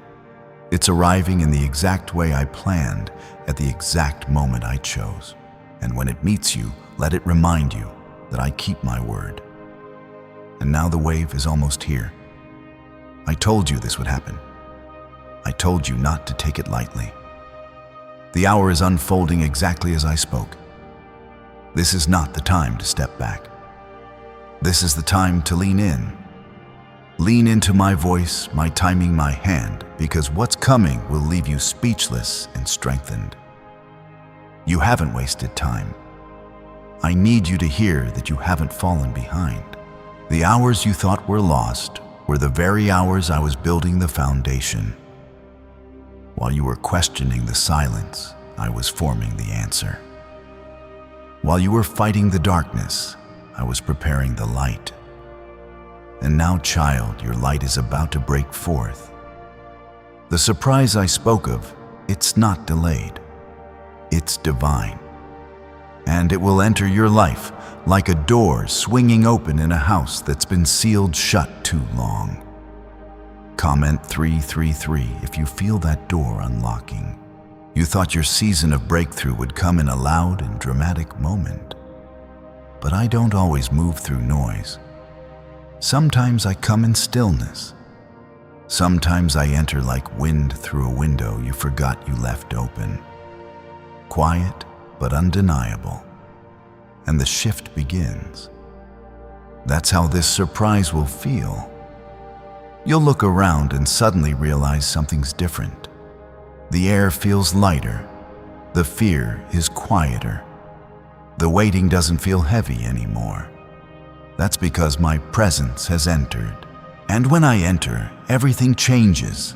It's arriving in the exact way I planned, at the exact moment I chose. And when it meets you, let it remind you that I keep my word. And now the wave is almost here. I told you this would happen. I told you not to take it lightly. The hour is unfolding exactly as I spoke. This is not the time to step back. This is the time to lean in. Lean into my voice, my timing, my hand, because what's coming will leave you speechless and strengthened. You haven't wasted time. I need you to hear that you haven't fallen behind. The hours you thought were lost were the very hours I was building the foundation. While you were questioning the silence, I was forming the answer. While you were fighting the darkness, I was preparing the light. And now, child, your light is about to break forth. The surprise I spoke of, it's not delayed. It's divine. And it will enter your life like a door swinging open in a house that's been sealed shut too long. Comment 333 if you feel that door unlocking. You thought your season of breakthrough would come in a loud and dramatic moment. But I don't always move through noise. Sometimes I come in stillness. Sometimes I enter like wind through a window you forgot you left open. Quiet but undeniable. And the shift begins. That's how this surprise will feel. You'll look around and suddenly realize something's different. The air feels lighter. The fear is quieter. The waiting doesn't feel heavy anymore. That's because my presence has entered. And when I enter, everything changes.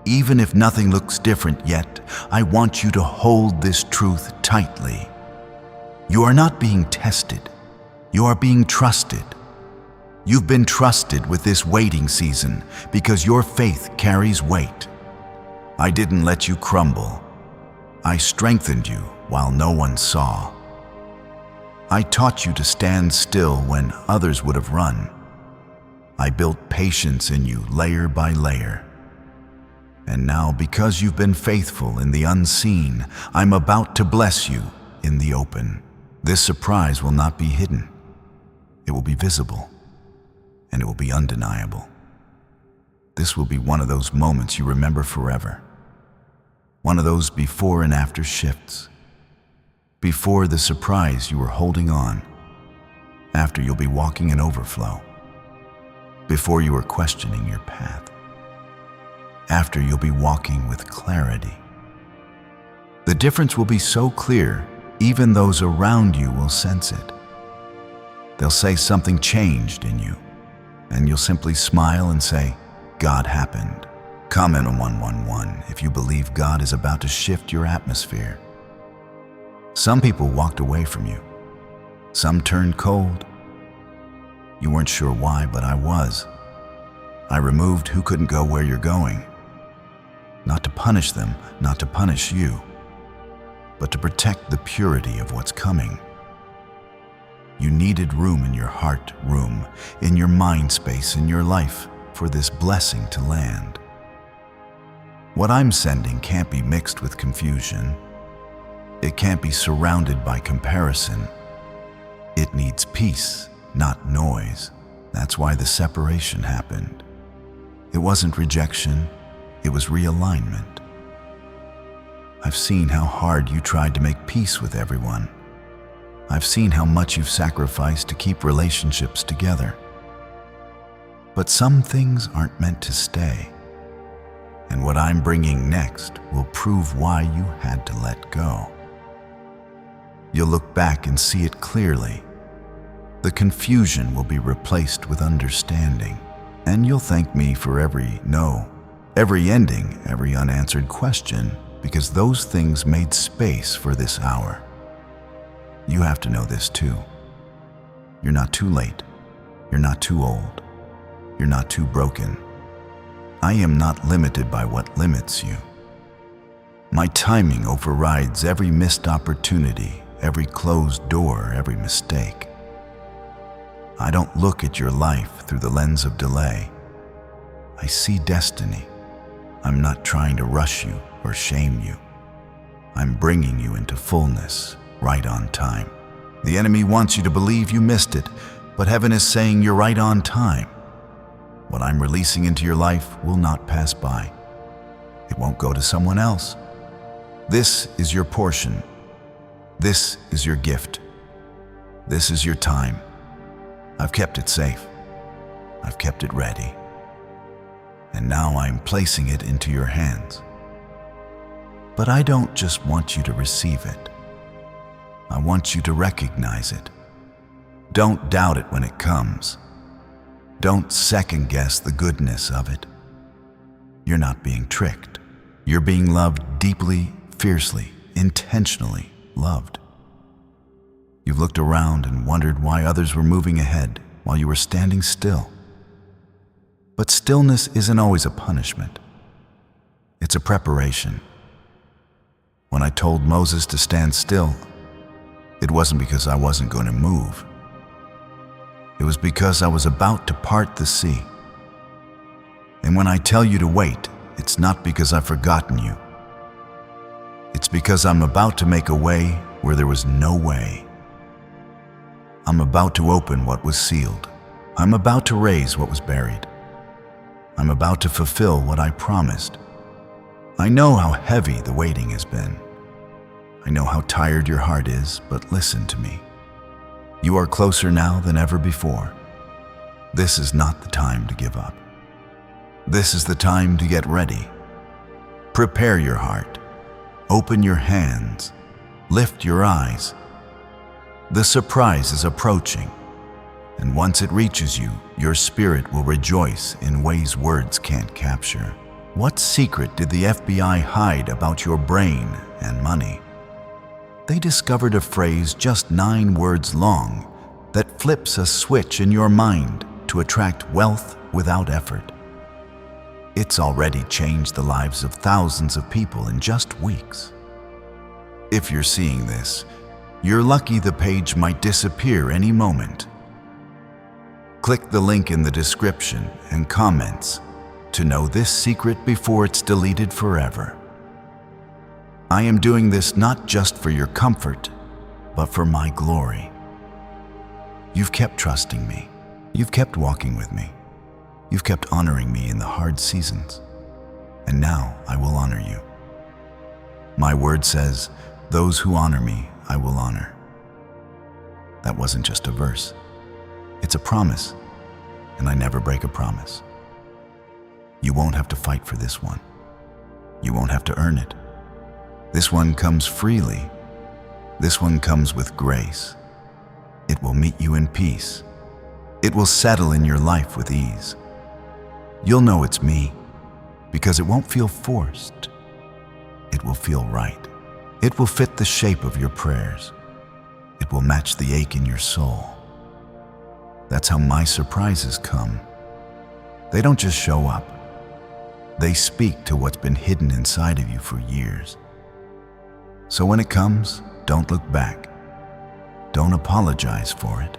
Even if nothing looks different yet, I want you to hold this truth tightly. You are not being tested. You are being trusted. You've been trusted with this waiting season because your faith carries weight. I didn't let you crumble. I strengthened you while no one saw. I taught you to stand still when others would have run. I built patience in you layer by layer. And now, because you've been faithful in the unseen, I'm about to bless you in the open. This surprise will not be hidden. It will be visible, and it will be undeniable. This will be one of those moments you remember forever. One of those before and after shifts. Before the surprise you were holding on. After you'll be walking in overflow. Before you were questioning your path. After you'll be walking with clarity. The difference will be so clear, even those around you will sense it. They'll say something changed in you, and you'll simply smile and say, God happened. Comment on 111 if you believe God is about to shift your atmosphere. Some people walked away from you. Some turned cold. You weren't sure why, but I was. I removed who couldn't go where you're going. Not to punish them, not to punish you, but to protect the purity of what's coming. You needed room in your heart, room in your mind space, in your life, for this blessing to land. What I'm sending can't be mixed with confusion. It can't be surrounded by comparison. It needs peace, not noise. That's why the separation happened. It wasn't rejection, it was realignment. I've seen how hard you tried to make peace with everyone. I've seen how much you've sacrificed to keep relationships together. But some things aren't meant to stay. And what I'm bringing next will prove why you had to let go. You'll look back and see it clearly. The confusion will be replaced with understanding, and you'll thank me for every no, every ending, every unanswered question, because those things made space for this hour. You have to know this too. You're not too late. You're not too old. You're not too broken. I am not limited by what limits you. My timing overrides every missed opportunity, every closed door, every mistake. I don't look at your life through the lens of delay. I see destiny. I'm not trying to rush you or shame you. I'm bringing you into fullness, right on time. The enemy wants you to believe you missed it, but heaven is saying you're right on time. What I'm releasing into your life will not pass by. It won't go to someone else. This is your portion. This is your gift. This is your time. I've kept it safe. I've kept it ready. And now I'm placing it into your hands. But I don't just want you to receive it. I want you to recognize it. Don't doubt it when it comes. Don't second guess the goodness of it. You're not being tricked. You're being loved deeply, fiercely, intentionally loved. You've looked around and wondered why others were moving ahead while you were standing still. But stillness isn't always a punishment. It's a preparation. When I told Moses to stand still, it wasn't because I wasn't going to move. It was because I was about to part the sea. And when I tell you to wait, it's not because I've forgotten you. It's because I'm about to make a way where there was no way. I'm about to open what was sealed. I'm about to raise what was buried. I'm about to fulfill what I promised. I know how heavy the waiting has been. I know how tired your heart is, but listen to me. You are closer now than ever before. This is not the time to give up. This is the time to get ready. Prepare your heart. Open your hands. Lift your eyes. The surprise is approaching, and once it reaches you, your spirit will rejoice in ways words can't capture. What secret did the FBI hide about your brain and money? They discovered a phrase just 9 words long that flips a switch in your mind to attract wealth without effort. It's already changed the lives of thousands of people in just weeks. If you're seeing this, you're lucky the page might disappear any moment. Click the link in the description and comments to know this secret before it's deleted forever. I am doing this not just for your comfort, but for my glory. You've kept trusting me. You've kept walking with me. You've kept honoring me in the hard seasons. And now I will honor you. My word says, those who honor me, I will honor. That wasn't just a verse. It's a promise, and I never break a promise. You won't have to fight for this one. You won't have to earn it. This one comes freely. This one comes with grace. It will meet you in peace. It will settle in your life with ease. You'll know it's me because it won't feel forced. It will feel right. It will fit the shape of your prayers. It will match the ache in your soul. That's how my surprises come. They don't just show up. They speak to what's been hidden inside of you for years. So when it comes, don't look back. Don't apologize for it.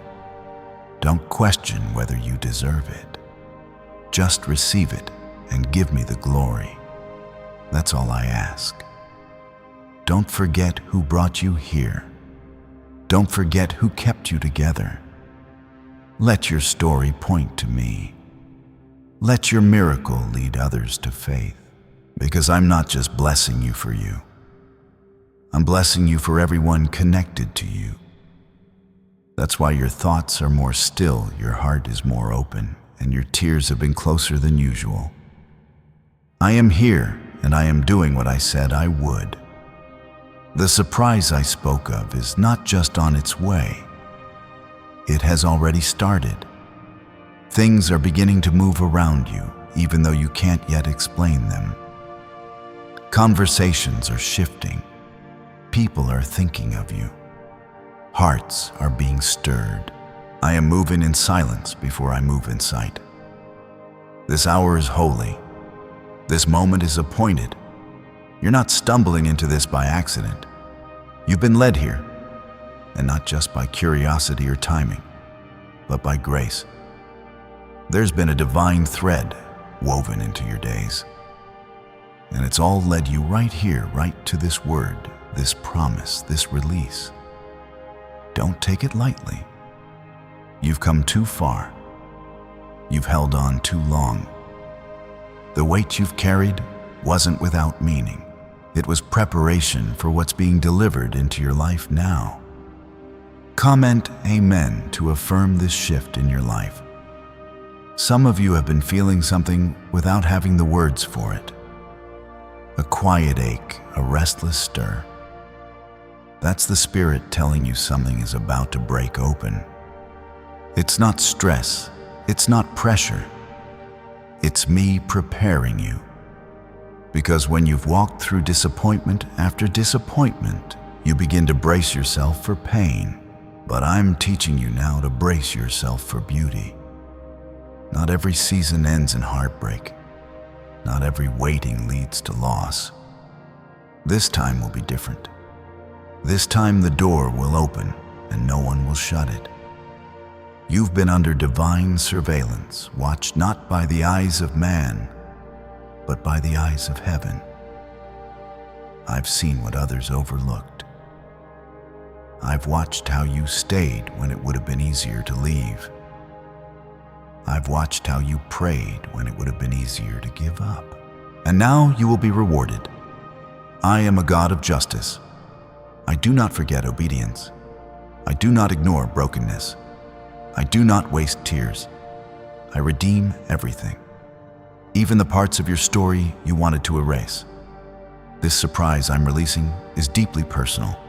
Don't question whether you deserve it. Just receive it and give me the glory. That's all I ask. Don't forget who brought you here. Don't forget who kept you together. Let your story point to me. Let your miracle lead others to faith, because I'm not just blessing you for you. I'm blessing you for everyone connected to you. That's why your thoughts are more still, your heart is more open, and your tears have been closer than usual. I am here, and I am doing what I said I would. The surprise I spoke of is not just on its way. It has already started. Things are beginning to move around you, even though you can't yet explain them. Conversations are shifting. People are thinking of you. Hearts are being stirred. I am moving in silence before I move in sight. This hour is holy. This moment is appointed. You're not stumbling into this by accident. You've been led here, and not just by curiosity or timing, but by grace. There's been a divine thread woven into your days, and it's all led you right here, right to this word, this promise, this release. Don't take it lightly. You've come too far. You've held on too long. The weight you've carried wasn't without meaning. It was preparation for what's being delivered into your life now. Comment Amen to affirm this shift in your life. Some of you have been feeling something without having the words for it. A quiet ache, a restless stir. That's the Spirit telling you something is about to break open. It's not stress, it's not pressure. It's me preparing you. Because when you've walked through disappointment after disappointment, you begin to brace yourself for pain. But I'm teaching you now to brace yourself for beauty. Not every season ends in heartbreak. Not every waiting leads to loss. This time will be different. This time the door will open and no one will shut it. You've been under divine surveillance, watched not by the eyes of man, but by the eyes of heaven. I've seen what others overlooked. I've watched how you stayed when it would have been easier to leave. I've watched how you prayed when it would have been easier to give up. And now you will be rewarded. I am a God of justice. I do not forget obedience. I do not ignore brokenness. I do not waste tears. I redeem everything, even the parts of your story you wanted to erase. This surprise I'm releasing is deeply personal.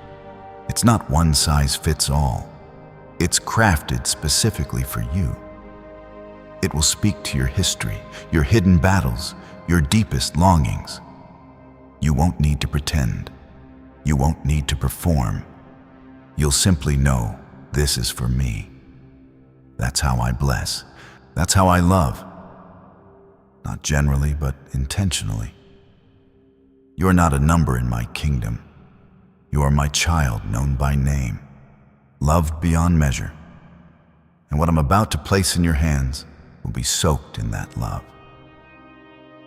It's not one size fits all. It's crafted specifically for you. It will speak to your history, your hidden battles, your deepest longings. You won't need to pretend. You won't need to perform. You'll simply know this is for me. That's how I bless. That's how I love. Not generally, but intentionally. You're not a number in my kingdom. You are my child known by name, loved beyond measure. And what I'm about to place in your hands will be soaked in that love.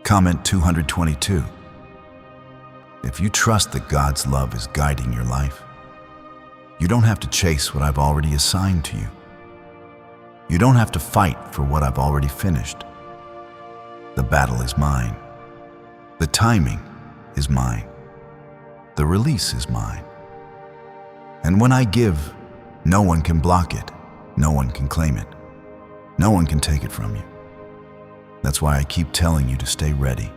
Comment 222. If you trust that God's love is guiding your life, you don't have to chase what I've already assigned to you. You don't have to fight for what I've already finished. The battle is mine. The timing is mine. The release is mine. And when I give, no one can block it. No one can claim it. No one can take it from you. That's why I keep telling you to stay ready.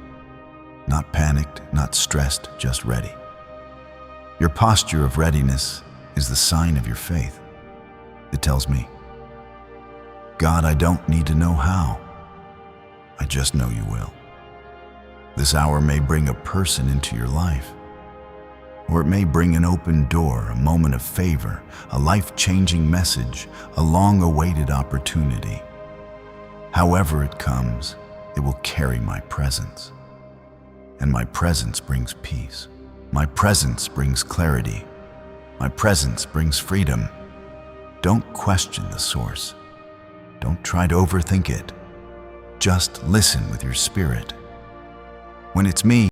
Not panicked, not stressed, just ready. Your posture of readiness is the sign of your faith. It tells me, God, I don't need to know how. I just know you will. This hour may bring a person into your life. Or it may bring an open door, a moment of favor, a life-changing message, a long-awaited opportunity. However it comes, it will carry my presence. And my presence brings peace. My presence brings clarity. My presence brings freedom. Don't question the source. Don't try to overthink it. Just listen with your spirit. When it's me,